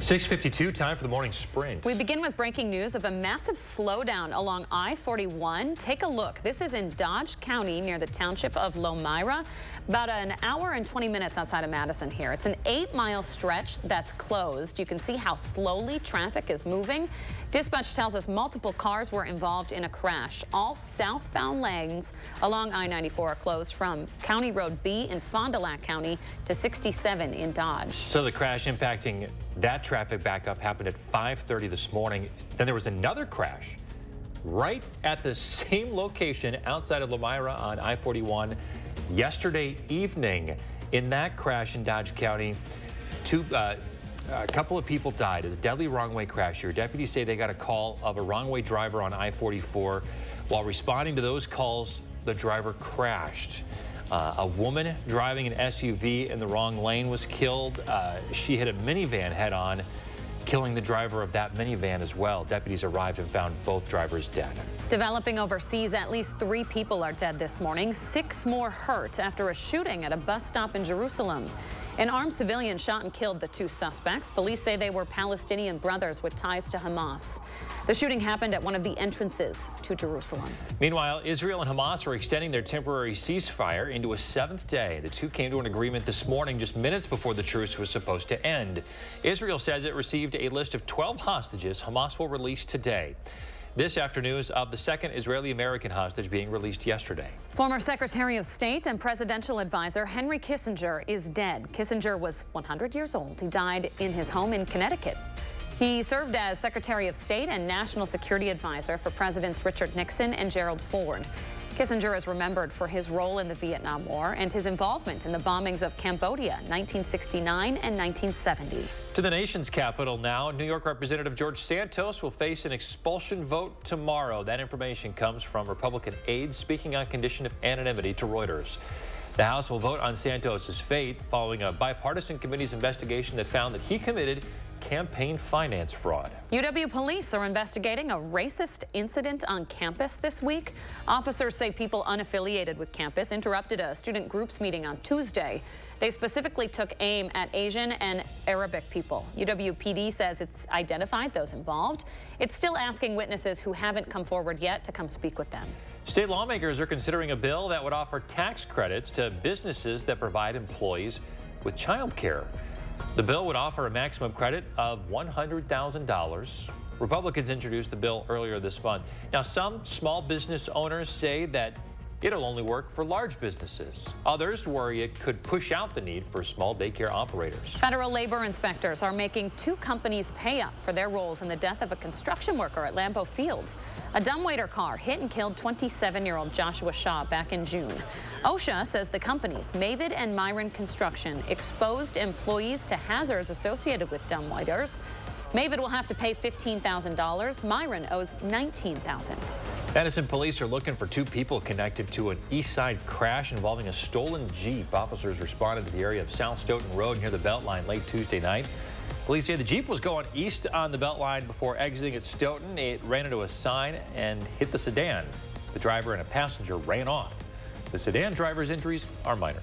6:52, time for the morning sprint. We begin with breaking news of a massive slowdown along I-41. Take a look. This is in Dodge County near the township of Lomira, about an hour and 20 minutes outside of Madison here. It's an 8-mile stretch that's closed. You can see how slowly traffic is moving. Dispatch tells us multiple cars were involved in a crash. All southbound lanes along I-94 are closed from County Road B in Fond du Lac County to 67 in Dodge. So the crash impacting that traffic backup happened at 5:30 this morning. Then there was another crash right at the same location outside of Lomira on I-41 yesterday evening. In that crash in Dodge County, a couple of people died. It's a deadly wrong-way crash here. Deputies say they got a call of a wrong-way driver on I-44. While responding to those calls, the driver crashed. A woman driving an SUV in the wrong lane was killed. She hit a minivan head-on, killing the driver of that minivan as well. Deputies arrived and found both drivers dead. Developing overseas, at least 3 people are dead this morning. 6 more hurt after a shooting at a bus stop in Jerusalem. An armed civilian shot and killed the 2 suspects. Police say they were Palestinian brothers with ties to Hamas. The shooting happened at one of the entrances to Jerusalem. Meanwhile, Israel and Hamas are extending their temporary ceasefire into a 7th day. The two came to an agreement this morning, just minutes before the truce was supposed to end. Israel says it received a list of 12 hostages Hamas will release today. This after news of the second Israeli-American hostage being released yesterday. Former Secretary of State and presidential advisor Henry Kissinger is dead. Kissinger was 100 years old. He died in his home in Connecticut. He served as Secretary of State and National Security Advisor for Presidents Richard Nixon and Gerald Ford. Kissinger is remembered for his role in the Vietnam War and his involvement in the bombings of Cambodia, 1969 and 1970. To the nation's capital now, New York Representative George Santos will face an expulsion vote tomorrow. That information comes from Republican aides speaking on condition of anonymity to Reuters. The House will vote on Santos's fate following a bipartisan committee's investigation that found that he committed campaign finance fraud. UW police are investigating a racist incident on campus this week. Officers say people unaffiliated with campus interrupted a student groups meeting on Tuesday. They specifically took aim at Asian and Arabic people. UW PD says it's identified those involved. It's still asking witnesses who haven't come forward yet to come speak with them. State lawmakers are considering a bill that would offer tax credits to businesses that provide employees with child care. The bill would offer a maximum credit of $100,000. Republicans introduced the bill earlier this month. Now, some small business owners say that it'll only work for large businesses. Others worry it could push out the need for small daycare operators. Federal labor inspectors are making 2 companies pay up for their roles in the death of a construction worker at Lambeau Fields. A dumbwaiter car hit and killed 27-year-old Joshua Shaw back in June. OSHA says the companies, Mavid and Myron Construction, exposed employees to hazards associated with dumbwaiters. Mavid will have to pay $15,000. Myron owes $19,000. Madison police are looking for 2 people connected to an east side crash involving a stolen Jeep. Officers responded to the area of South Stoughton Road near the Beltline late Tuesday night. Police say the Jeep was going east on the Beltline before exiting at Stoughton. It ran into a sign and hit the sedan. The driver and a passenger ran off. The sedan driver's injuries are minor.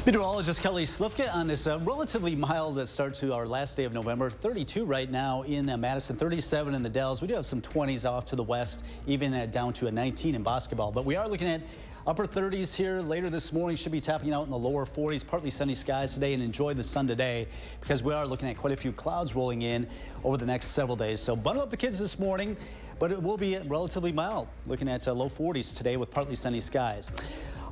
Meteorologist Kelly Slifka on this relatively mild start to our last day of November. 32 right now in Madison, 37 in the Dells. We do have some 20s off to the west, even down to a 19 in basketball. But we are looking at upper 30s here later this morning. Should be topping out in the lower 40s. Partly sunny skies today, and enjoy the sun today because we are looking at quite a few clouds rolling in over the next several days. So bundle up the kids this morning, but it will be relatively mild. Looking at low 40s today with partly sunny skies.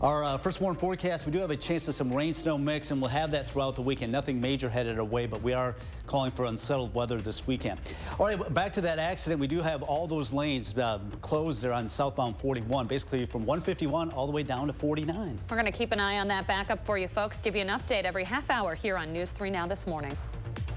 Our first morning forecast, we do have a chance of some rain snow mix, and we'll have that throughout the weekend. Nothing major headed our way, but we are calling for unsettled weather this weekend. All right, back to that accident. We do have all those lanes closed there on southbound 41, basically from 151 all the way down to 49. We're going to keep an eye on that backup for you folks. Give you an update every half hour here on News 3 Now this morning.